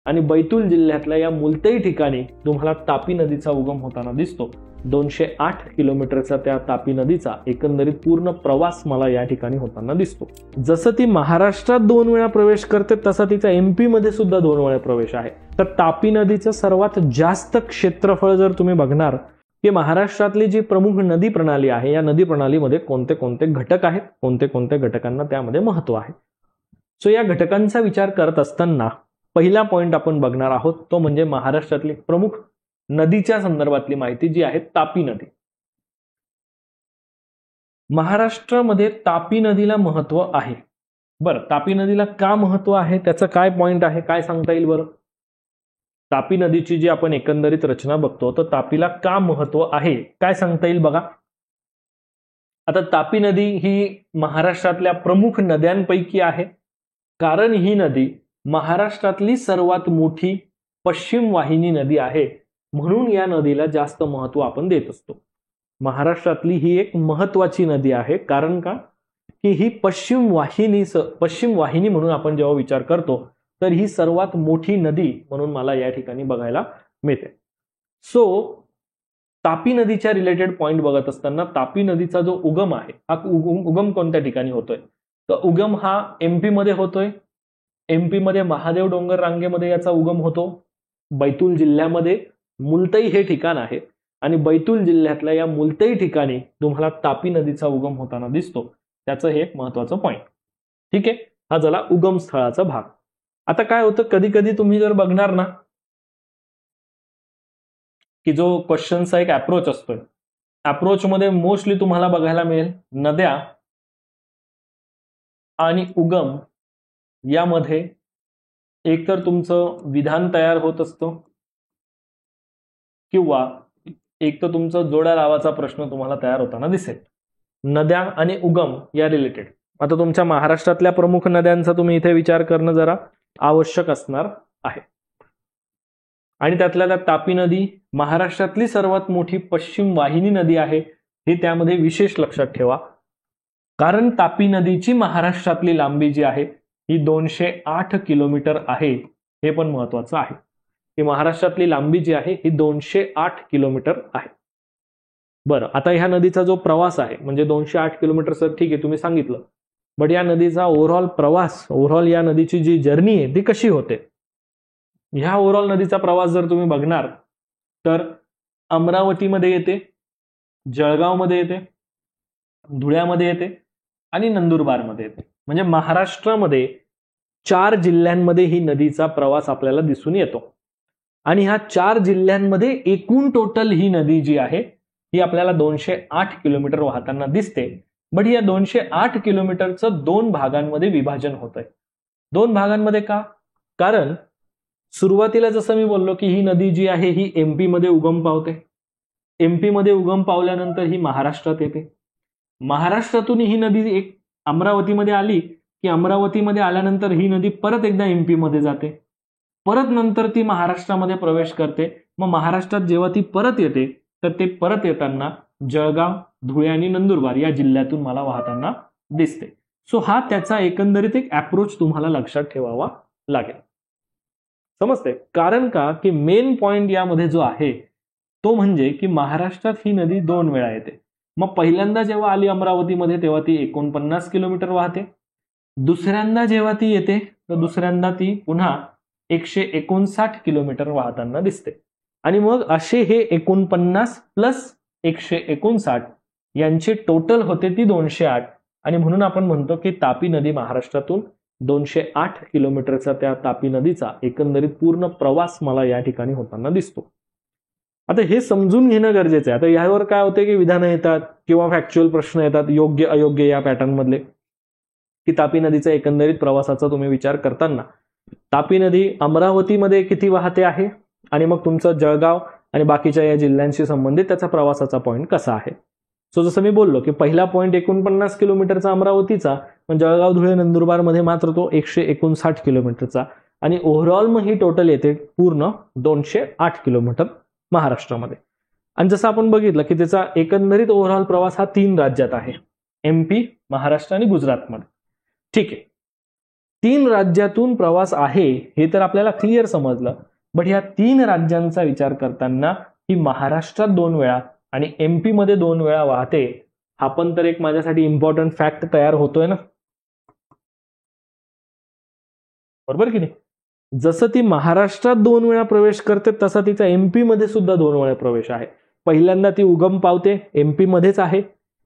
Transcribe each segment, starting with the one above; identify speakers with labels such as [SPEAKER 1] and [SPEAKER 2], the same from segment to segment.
[SPEAKER 1] आणि बैतूल जिल्ह्यातल्या या मुलतई ठिकाणी तुम्हाला तापी नदीचा उगम होताना दिसतो. 208 किलोमीटरचा त्या तापी नदीचा एकंदरीत पूर्ण प्रवास मला या ठिकाणी होताना दिसतो. जसं ती महाराष्ट्रात 2 वेळा प्रवेश करते तसा तिचा MP मध्ये सुद्धा 2 वेळा प्रवेश आहे. तर तापी नदीचं सर्वात जास्त क्षेत्रफळ जर तुम्ही बघणार की महाराष्ट्रातली जी प्रमुख नदी प्रणाली आहे या नदी प्रणालीमध्ये कोणते कोणते घटक आहेत, कोणते कोणते घटकांना त्यामध्ये महत्व आहे. सो या घटकांचा विचार करत असताना पहिला पॉइंट आपण बघणार आहोत तो म्हणजे महाराष्ट्रातली प्रमुख नदीच्या संदर्भातली माहिती जी आहे तापी नदी. महाराष्ट्रामध्ये तापी नदीला महत्व आहे. बरं, तापी नदीला का महत्व आहे, त्याचं काय पॉइंट आहे, काय सांगता येईल बरं? तापी नदीची जी आपण एकंदरीत रचना बघतो तर तापीला का महत्व आहे काय सांगता येईल बघा. आता तापी नदी ही महाराष्ट्रातल्या प्रमुख नद्यांपैकी आहे, कारण ही नदी महाराष्ट्रातली सर्वात मोठी पश्चिम वाहिनी नदी आहे, म्हणून या नदीला जास्त महत्व आपण देत असतो. महाराष्ट्रातली ही एक महत्वाची नदी आहे, कारण का की ही पश्चिम वाहिनी म्हणून आपण जेव्हा विचार करतो तर ही सर्वात मोठी नदी म्हणून मला या ठिकाणी बघायला मिळते. सो तापी नदीच्या रिलेटेड पॉइंट बघत असताना तापी नदीचा जो उगम आहे हा उगम कोणत्या ठिकाणी होतोय, तर उगम हा MP मध्ये होतोय. MP मध्ये महादेव डोंगर रांगेमध्ये याचा उगम होतो. बैतूल जिल्ह्यामध्ये मुलतई हे ठिकाण आहे आणि बैतूल जिल्ह्यातल्या या मुलतई ठिकाणी तुम्हाला तापी नदीचा उगम होताना दिसतो. त्याचं हे एक महत्वाचं पॉइंट. ठीक आहे, हा झाला उगम स्थळाचा भाग. आता काय होतं, कधी कधी तुम्ही जर बघणार ना की जो क्वेश्चनचा एक अप्रोच असतोय, अप्रोच मध्ये मोस्टली तुम्हाला बघायला मिळेल नद्या आणि उगम यामध्ये एकतर तुमचं विधान तयार होत असतं किंवा एक तर तुमचं जोड्या लावाचा प्रश्न तुम्हाला तयार होताना दिसेल. नद्या आणि उगम या रिलेटेड आता तुमच्या महाराष्ट्रातल्या प्रमुख नद्यांचा तुम्ही इथे विचार करणं जरा आवश्यक असणार आहे. आणि त्यातल्या त्यात तापी नदी महाराष्ट्रातली सर्वात मोठी पश्चिम वाहिनी नदी आहे, हे त्यामध्ये विशेष लक्षात ठेवा. कारण तापी नदीची महाराष्ट्रातली लांबी जी आहे ही 208 किलोमीटर आहे, हे पण महत्वाचं आहे की महाराष्ट्रातली लांबी जी आहे ही 208 किलोमीटर आहे. बरं, आता ह्या नदीचा जो प्रवास आहे म्हणजे 208 किलोमीटर सर ठीक आहे तुम्ही सांगितलं, बट या नदीचा ओव्हरऑल प्रवास, ओव्हरऑल या नदीची जी जर्नी आहे ती कशी होते. ह्या ओव्हरऑल नदीचा प्रवास जर तुम्ही बघणार तर अमरावतीमध्ये येते, जळगावमध्ये येते, धुळ्यामध्ये येते आणि नंदुरबारमध्ये येते. म्हणजे महाराष्ट्रामध्ये 4 जिल्ह्यांमध्ये ही नदीचा प्रवास आपल्याला दिसून येतो. आणि ह्या 4 जिल्ह्यांमध्ये एकूण टोटल ही नदी जी आहे ही आपल्याला 208 किलोमीटर वाहताना दिसते. बट या 208 किलोमीटरचं 2 भागांमध्ये विभाजन होत आहे. 2 भागांमध्ये का, कारण सुरुवातीला जसं मी बोललो की ही नदी जी आहे ही MP मध्ये उगम पावते. MP मध्ये उगम पावल्यानंतर ही महाराष्ट्रात येते. महाराष्ट्रातून ही नदी एक अमरावतीमध्ये आली की अमरावतीमध्ये आल्यानंतर ही नदी परत एकदा MP मध्ये जाते, परत नंतर ती महाराष्ट्रामध्ये प्रवेश करते. मग महाराष्ट्रात जेव्हा ती परत येते तर ते परत येताना जळगाव, धुळे आणि नंदुरबार या जिल्ह्यातून मला वाहताना दिसते. सो हा त्याचा एकंदरीत एक अप्रोच तुम्हाला लक्षात ठेवावा लागेल. समजते, कारण का की मेन पॉइंट यामध्ये जो आहे तो म्हणजे की महाराष्ट्रात ही नदी 2 वेळा येते. मग पहिल्यांदा जेव्हा आली अमरावतीमध्ये तेव्हा ती 49 किलोमीटर वाहते. दुसऱ्यांदा जेव्हा ती येते तर दुसऱ्यांदा ती पुन्हा 159 किलोमीटर वाहताना दिसते. आणि मग असे हे 49 प्लस 159 यांची टोटल होते ती 208. आणि म्हणून आपण म्हणतो की तापी नदी महाराष्ट्रातून 208 किलोमीटरचा त्या तापी नदीचा एकंदरीत पूर्ण प्रवास मला या ठिकाणी होताना दिसतो. आता हे समजून घेणं गरजेचं आहे. आता यावर काय होते की विधानं येतात किंवा फॅक्च्युअल प्रश्न येतात योग्य अयोग्य या पॅटर्न मधले, की तापी नदीचा एकंदरीत प्रवासाचा तुम्ही विचार करताना तापी नदी अमरावतीमध्ये किती वाहते आहे आणि मग तुमचं जळगाव आणि बाकीच्या या जिल्ह्यांशी संबंधित त्याचा प्रवासाचा पॉईंट कसा आहे. सो जसं मी बोललो की पहिला पॉईंट 49 किलोमीटरचा अमरावतीचा, पण जळगाव, धुळे, नंदुरबार मध्ये मात्र तो 159 किलोमीटरचा. आणि ओव्हरऑल मग ही टोटल येते पूर्ण 208 किलोमीटर महाराष्ट्रामध्ये. आणि जसं आपण बघितलं की त्याचा एकंदरीत ओव्हरऑल प्रवास हा 3 राज्यात आहे, MP, महाराष्ट्र आणि गुजरातमध्ये. ठीक आहे, 3 राज्यातून प्रवास आहे हे तर आपल्याला क्लिअर समजलं, बट ह्या 3 राज्यांचा विचार करताना ही महाराष्ट्रात 2 वेळा आणि MP मध्ये 2 वेळा वाहते, हा पण तर एक माझ्यासाठी इम्पॉर्टंट फॅक्ट तयार होतोय ना, बरोबर की नाही? जसं ती महाराष्ट्रात 2 वेळा प्रवेश करते तसा तिचा MP मध्ये सुद्धा 2 वेळा प्रवेश आहे. पहिल्यांदा ती उगम पावते MP मध्येच आहे,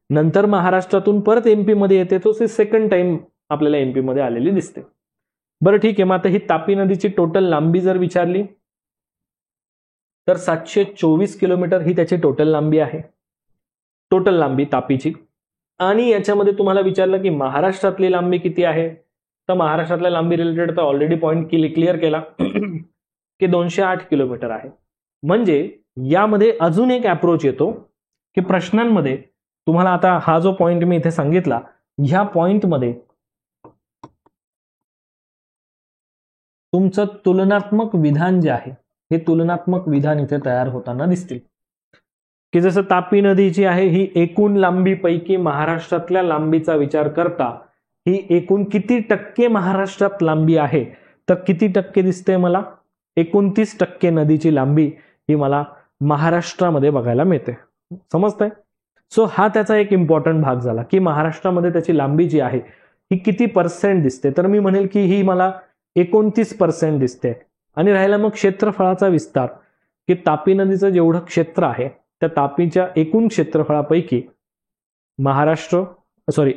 [SPEAKER 1] नंतर महाराष्ट्रातून परत MP मध्ये येते, तो सेकंड टाइम आपल्याला MP मध्ये आलेली दिसते. बरं ठीक आहे, मग आता ही तापी नदीची टोटल लांबी जर विचारली तर 724 किलोमीटर ही त्याची टोटल लांबी आहे, टोटल लांबी तापीची. आणि याच्यामध्ये तुम्हाला विचारलं की महाराष्ट्रातली लांबी किती आहे, तर महाराष्ट्रातल्या लांबी रिलेटेड तर ऑलरेडी पॉइंट क्लिअर केला की 208 किलोमीटर आहे. म्हणजे यामध्ये अजून एक अप्रोच येतो की प्रश्नांमध्ये तुम्हाला आता हा जो पॉइंट मी इथे सांगितला, ह्या पॉइंटमध्ये तुमचं तुलनात्मक विधान जे आहे हे तुलनात्मक विधान इथे तयार होताना दिसतील की जसं तापी नदीची आहे ही एकूण लांबीपैकी महाराष्ट्रातल्या लांबीचा विचार करता ही एकूण किती टक्के महाराष्ट्रात लांबी आहे, तर किती टक्के दिसते मला, 29% नदीची लांबी ही मला महाराष्ट्रामध्ये बघायला मिळते. समजतंय? सो हा त्याचा एक इम्पॉर्टंट भाग झाला की महाराष्ट्रामध्ये त्याची लांबी जी आहे ही किती % दिसते, तर मी म्हणेल की ही मला 29% दिसते. आणि राहिला मग क्षेत्रफळाचा विस्तार की तापी नदीचं जेवढं क्षेत्र आहे त्या तापीच्या एकूण क्षेत्रफळापैकी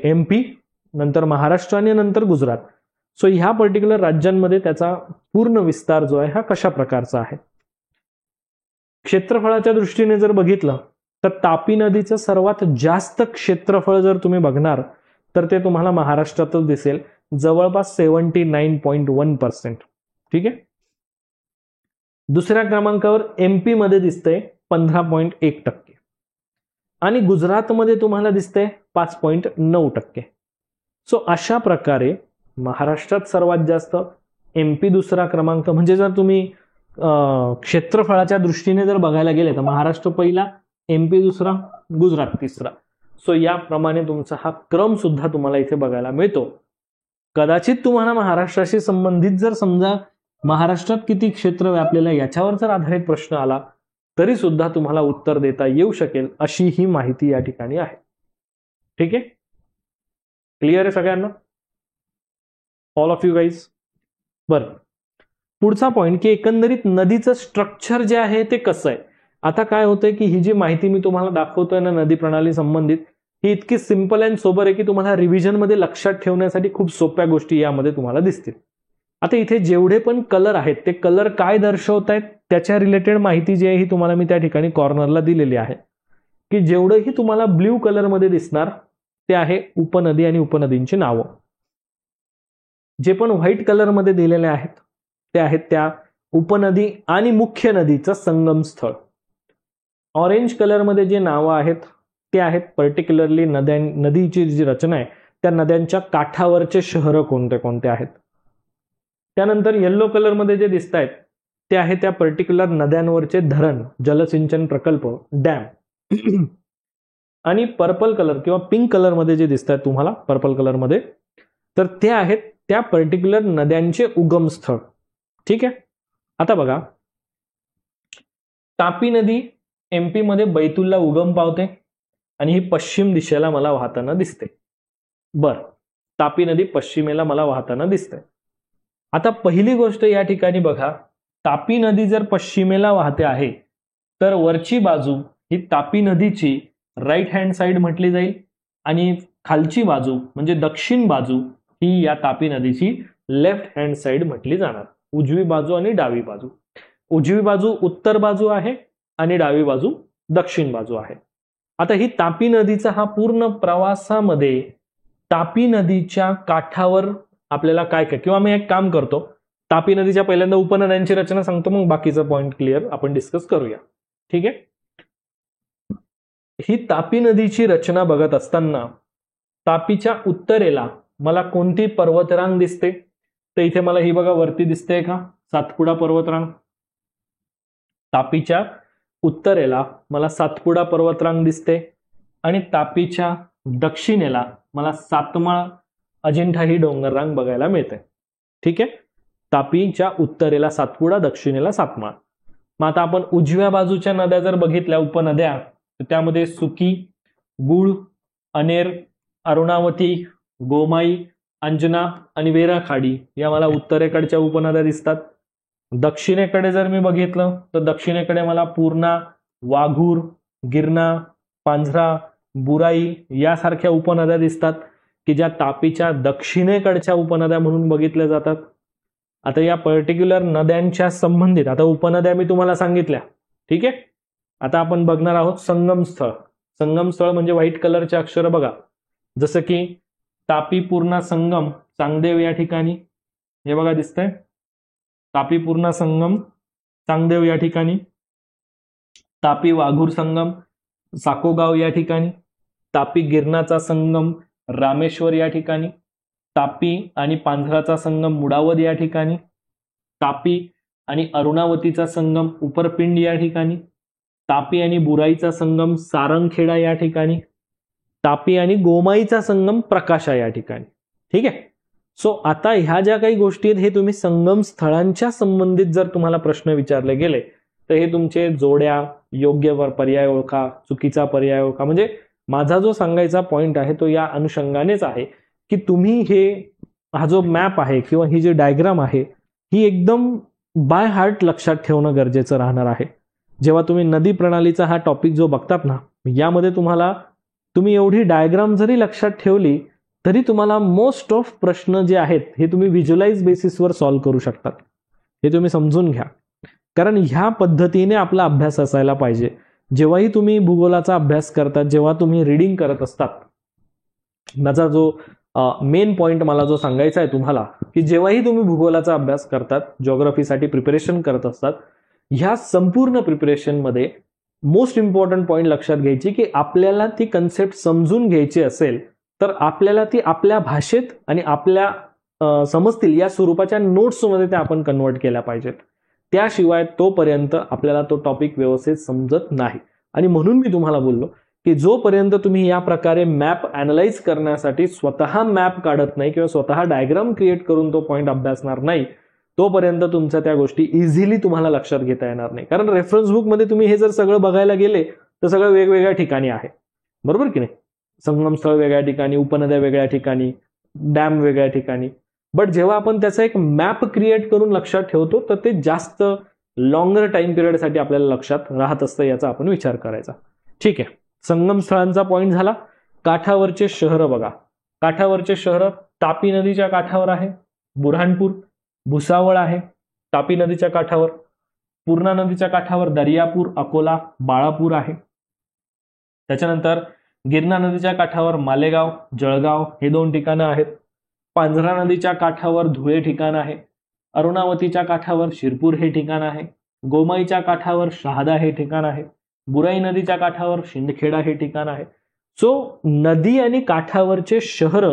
[SPEAKER 1] MP, नंतर महाराष्ट्र आणि नंतर गुजरात, सो ह्या पर्टिक्युलर राज्यांमध्ये त्याचा पूर्ण विस्तार जो आहे हा कशा प्रकारचा आहे. क्षेत्रफळाच्या दृष्टीने जर बघितलं तर तापी नदीचं सर्वात जास्त क्षेत्रफळ जर तुम्ही बघणार तर ते तुम्हाला महाराष्ट्रातच दिसेल, जवळपास 79.1%. ठीक आहे. दुसऱ्या क्रमांकावर MP मध्ये दिसतंय 15.1% आणि गुजरातमध्ये तुम्हाला दिसतंय 5.9%. सो अशा प्रकारे महाराष्ट्रात सर्वात जास्त, MP दुसरा क्रमांक, म्हणजे जर तुम्ही क्षेत्रफळाच्या दृष्टीने जर बघायला गेले तर महाराष्ट्र पहिला, MP दुसरा, गुजरात तिसरा. सो याप्रमाणे तुमचा हा क्रम सुद्धा तुम्हाला इथे बघायला मिळतो. कदाचित तुम्हाला महाराष्ट्राशी संबंधित जर समजा महाराष्ट्रात किती क्षेत्र व्यापलेलं आहे याच्यावर जर आधारित प्रश्न आला तरी सुद्धा तुम्हाला उत्तर देता येऊ शकेल अशी ही माहिती या ठिकाणी आहे. ठीक आहे, क्लिअर आहे सगळ्यांना, ऑल ऑफ यू गाईज? बरं, पुढचा पॉइंट की एकंदरीत नदीचं स्ट्रक्चर जे आहे ते कसं आहे. आता काय होतंय की ही जी माहिती मी तुम्हाला दाखवतोय ना नदी प्रणाली संबंधित, ही इतकी सिंपल अँड सोबर आहे की तुम्हाला रिव्हिजन मध्ये लक्षात ठेवण्यासाठी खूप सोप्या गोष्टी यामध्ये तुम्हाला दिसतील. आता इथे जेवढे पण कलर आहेत ते कलर काय दर्शवत आहेत त्याच्या रिलेटेड माहिती जी आहे ही तुम्हाला मी त्या ठिकाणी कॉर्नरला दिलेली आहे. की जेवढंही तुम्हाला ब्ल्यू कलर मध्ये दिसणार ते आहे उपनदी आणि उपनदींची नावं. जे पण व्हाईट कलर मध्ये दिलेले आहेत ते आहेत त्या उपनदी आणि मुख्य नदीचं संगम स्थळ. ऑरेंज कलर मध्ये जे नावं आहेत ते आहेत पर्टिक्युलरली नदीची जी रचना आहे त्या नद्यांच्या काठावरचे शहर कोणते कोणते आहेत. त्यानंतर येलो कलर मध्ये जे दिसत आहेत ते आहे त्या पर्टिक्युलर नद्यांवरचे धरण, जलसिंचन प्रकल्प, डॅम. आणि पर्पल कलर किंवा पिंक कलर मध्ये जे दिसत आहेत तुम्हाला पर्पल कलर मध्ये, तर ते आहेत त्या पर्टिक्युलर नद्यांचे उगम स्थळ. ठीक आहे. आता बघा, तापी नदी MP मध्ये बैतूलला उगम पावते आणि ही पश्चिम दिशेला मला वाहताना दिसते. बर, तापी नदी पश्चिमेला मला वाहताना दिसते. आता पहिली गोष्ट या ठिकाणी बघा, तापी नदी जर पश्चिमेला वाहते आहे तर वरची बाजू ही तापी नदीची राईट हँड साइड म्हटली जाईल आणि खालची बाजू म्हणजे दक्षिण बाजू ही या तापी नदीची लेफ्ट हँड साइड म्हटली जाणार. उजवी बाजू आणि डावी बाजू. उजवी बाजू उत्तर बाजू आहे आणि डावी बाजू दक्षिण बाजू आहे. आता ही तापी नदीचा हा पूर्ण प्रवासामध्ये तापी नदीच्या काठावर आपल्याला काय काय, किंवा मी एक काम करतो, तापी नदीच्या पहिल्यांदा उपनद्यांची रचना सांगतो, मग बाकीचं पॉइंट क्लिअर आपण डिस्कस करूया. ठीक आहे. ही तापी नदीची रचना बघत असताना तापीच्या उत्तरेला मला कोणती पर्वतरांग दिसते, तर इथे मला ही बघा वरती दिसते का, सातपुडा पर्वतरांग. तापीच्या उत्तरेला मला सातपुडा पर्वतरांग दिसते आणि तापीच्या दक्षिणेला मला सातमाळ, अजिंठा ही डोंगररांग बघायला मिळते. ठीक आहे. तापीच्या उत्तरेला सातपुडा, दक्षिणेला सातमाळ. मग आता आपण उजव्या बाजूच्या नद्या जर बघितल्या, उपनद्या, तर त्यामध्ये सुकी, गुळ, अनेर, अरुणावती, गोमाई, अंजना आणि वेराखाडी या मला उत्तरेकडच्या उपनद्या दिसतात. दक्षिणेकडे जर मी बघितलं तर दक्षिणेकडे मला पूर्णा, वाघूर, गिरणा, पांझरा, बुराई यासारख्या उपनद्या दिसतात की ज्या तापीच्या दक्षिणेकडच्या उपनद्या म्हणून बघितल्या जातात. आता या पर्टिक्युलर नद्यांच्या संबंधित आता उपनद्या मी तुम्हाला सांगितल्या, ठीक आहे. आता आपण बघणार आहोत संगमस्थळ. संगमस्थळ म्हणजे व्हाईट कलरचे अक्षर बघा, जसं की तापी पूर्णा संगम चांगदेव या ठिकाणी, हे बघा दिसतंय, तापी पूर्णा संगम चांगदेव या ठिकाणी. तापी वाघूर संगम साकोगाव या ठिकाणी. तापी गिरणाचा संगम रामेश्वर या ठिकाणी. तापी आणि पांझराचा संगम मुडावद या ठिकाणी. तापी आणि अरुणावतीचा संगम उपरपिंड या ठिकाणी. तापी आणि बुराईचा संगम सारंगखेडा या ठिकाणी. तापी आणि गोमाईचा संगम प्रकाशा या ठिकाणी. ठीक आहे. सो आता ह्या ज्या काही गोष्टी आहेत हे तुम्ही संगम स्थळांच्या संबंधित जर तुम्हाला प्रश्न विचारले गेले तर हे तुमचे जोड्या, योग्य पर्याय ओळखा, चुकीचा पर्याय ओळखा. म्हणजे माझा जो सांगायचा पॉइंट आहे तो या अनुषंगानेच आहे की तुम्ही हा जो मॅप आहे किंवा ही जी डायग्राम आहे ही एकदम बाय हार्ट लक्षात ठेवणं गरजेचं राहणार आहे. जेव्हा तुम्ही नदी प्रणालीचा हा टॉपिक जो बघतात ना, यामध्ये तुम्ही एवढी डायग्राम जरी लक्षात ठेवली तरी तुम्हाला मोस्ट ऑफ प्रश्न जे आहेत हे तुम्ही व्हिज्युअलाइज बेसिसवर सॉल्व्ह करू शकतात. हे तुम्ही समजून घ्या, कारण ह्या पद्धतीने आपला अभ्यास असायला पाहिजे. जेव्हाही तुम्ही भूगोलाचा अभ्यास करतात, जेव्हा तुम्ही रीडिंग करत असतात, माझा जो मेन पॉइंट मला जो सांगायचा आहे तुम्हाला की जेव्हाही तुम्ही भूगोलाचा अभ्यास करतात, जिओग्राफीसाठी प्रिपरेशन करत असतात, ह्या संपूर्ण प्रिपरेशनमध्ये मोस्ट इम्पॉर्टंट पॉइंट लक्षात घ्यायची की आपल्याला ती कन्सेप्ट समजून घ्यायची असेल तर आपल्याला ती आपल्या भाषेत आणि आपल्या समजतील या स्वरूपाच्या नोट्समध्ये त्या आपण कन्वर्ट केल्या पाहिजेत. त्याशिवाय तोपर्यंत आपल्याला तो टॉपिक व्यवस्थित समजत नाही. आणि म्हणून मी तुम्हाला बोललो की जोपर्यंत तुम्ही या प्रकारे मॅप अॅनलाइज करण्यासाठी स्वतः मॅप काढत नाही किंवा स्वतः डायग्राम क्रिएट करून तो पॉइंट अभ्यासणार नाही, तोपर्यंत तुमच्या त्या गोष्टी इझिली तुम्हाला लक्षात घेता येणार नाही. कारण रेफरन्स बुकमध्ये तुम्ही हे जर सगळं बघायला गेले तर सगळं वेगवेगळ्या ठिकाणी आहे, बरोबर की नाही. संगमस्थळ वेगळ्या ठिकाणी, उपनद्या वेगळ्या ठिकाणी, डॅम वेगळ्या ठिकाणी. बट जेव्हा आपण त्याचा एक मॅप क्रिएट करून लक्षात ठेवतो तर ते जास्त लॉंगर टाइम पिरियडसाठी आपल्याला लक्षात राहत असतं, याचा आपण विचार करायचा. ठीक आहे. संगमस्थळांचा पॉइंट झाला. काठावरचे शहरं बघा. काठावरचे शहरं तापी नदीच्या काठावर आहे बुऱ्हाणपूर, भुसावळ आहे तापी नदीच्या काठावर. पूर्णा नदीच्या काठावर दर्यापूर, अकोला, बाळापूर आहे. त्याच्यानंतर गिरणा नदीच्या काठावर मालेगाव, जळगाव हे 2 ठिकाणं आहेत. पांझरा नदीच्या काठावर धुळे ठिकाण आहे. अरुणावतीच्या काठावर शिरपूर हे ठिकाण आहे. गोमाईच्या काठावर शहादा हे ठिकाण आहे. बुराई नदीच्या काठावर शिंदखेडा हे ठिकाण आहे. सो नदी आणि काठावरचे शहर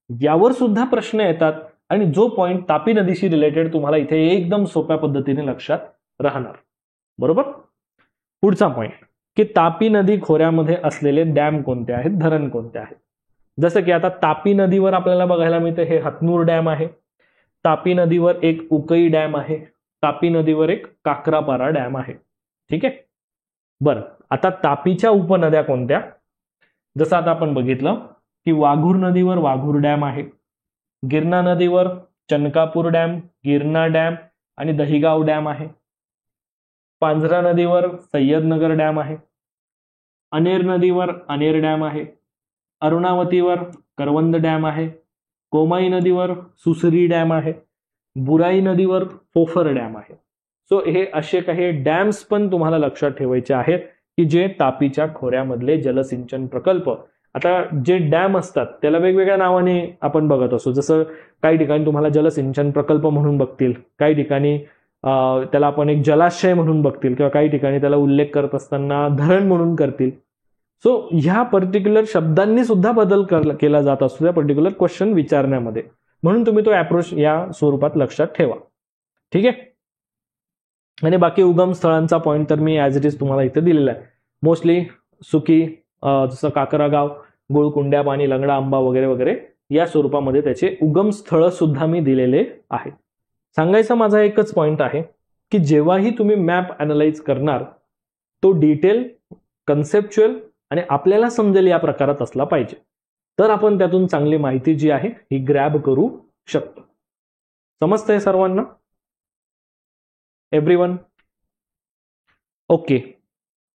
[SPEAKER 1] यावर सुद्धा प्रश्न येतात आणि जो पॉइंट तापी नदीशी रिलेटेड तुम्हाला इथे एकदम सोप्या पद्धतीने लक्षात राहणार, बरोबर. पुढचा पॉइंट की तापी नदी खोऱ्यामध्ये असलेले डॅम कोणते आहेत, धरण कोणते आहेत. जसं की आता तापी नदीवर आपल्याला बघायला मिळतं हे हतनूर डॅम आहे. तापी नदीवर एक उकई डॅम आहे. तापी नदीवर एक काकरापारा डॅम आहे. ठीक आहे. बरं, आता तापीच्या उपनद्या कोणत्या. जसं आता आपण बघितलं की वाघूर नदीवर वाघूर डॅम आहे. गिरणा नदीवर चनकापूर डॅम, गिरणा डॅम आणि दहिगाव डॅम आहे. पांझरा नदीवर सय्यदनगर डॅम आहे. अनेर नदीवर अनेर डॅम आहे. अरुणावतीवर करवंद डॅम आहे. गोमाई नदीवर सुसरी डॅम आहे. बुराई नदीवर फोफर डॅम आहे. सो हे असे काही डॅम्स पण तुम्हाला लक्षात ठेवायचे आहेत की जे तापीच्या खोऱ्यामधले जलसिंचन प्रकल्प. आता जे डॅम असतात त्याला वेगवेगळ्या नावाने आपण बघत असतो. जसं काही ठिकाणी तुम्हाला जलसिंचन प्रकल्प म्हणून बघतील, काही ठिकाणी त्याला आपण एक जलाशय म्हणून बघतील किंवा काही ठिकाणी त्याला उल्लेख करत असताना धरण म्हणून करतील. सो ह्या पर्टिक्युलर शब्दांनी सुद्धा बदल केला जात असतो त्या पर्टिक्युलर क्वेश्चन विचारण्यामध्ये. म्हणून तुम्ही तो अप्रोच या स्वरूपात लक्षात ठेवा. ठीक आहे. आणि बाकी उगम स्थळांचा पॉइंट तर मी ॲज इट इज तुम्हाला इथे दिलेला आहे. मोस्टली सुकी, जसं काकरागाव, गुळकुंड्या, पाणी, लंगडा, आंबा वगैरे वगैरे या स्वरूपामध्ये त्याचे उगम स्थळ सुद्धा मी दिलेले आहेत. सांगायचा माझा एकच पॉइंट आहे की जेव्हाही तुम्ही मॅप अनालाइज करणार तो डिटेल, कन्सेप्च्युअल आणि आपल्याला समजेल या प्रकारात असला पाहिजे, तर आपण त्यातून चांगली माहिती जी आहे ही ग्रॅब करू शकतो. समजतंय सर्वांना? एव्हरीवन? ओके.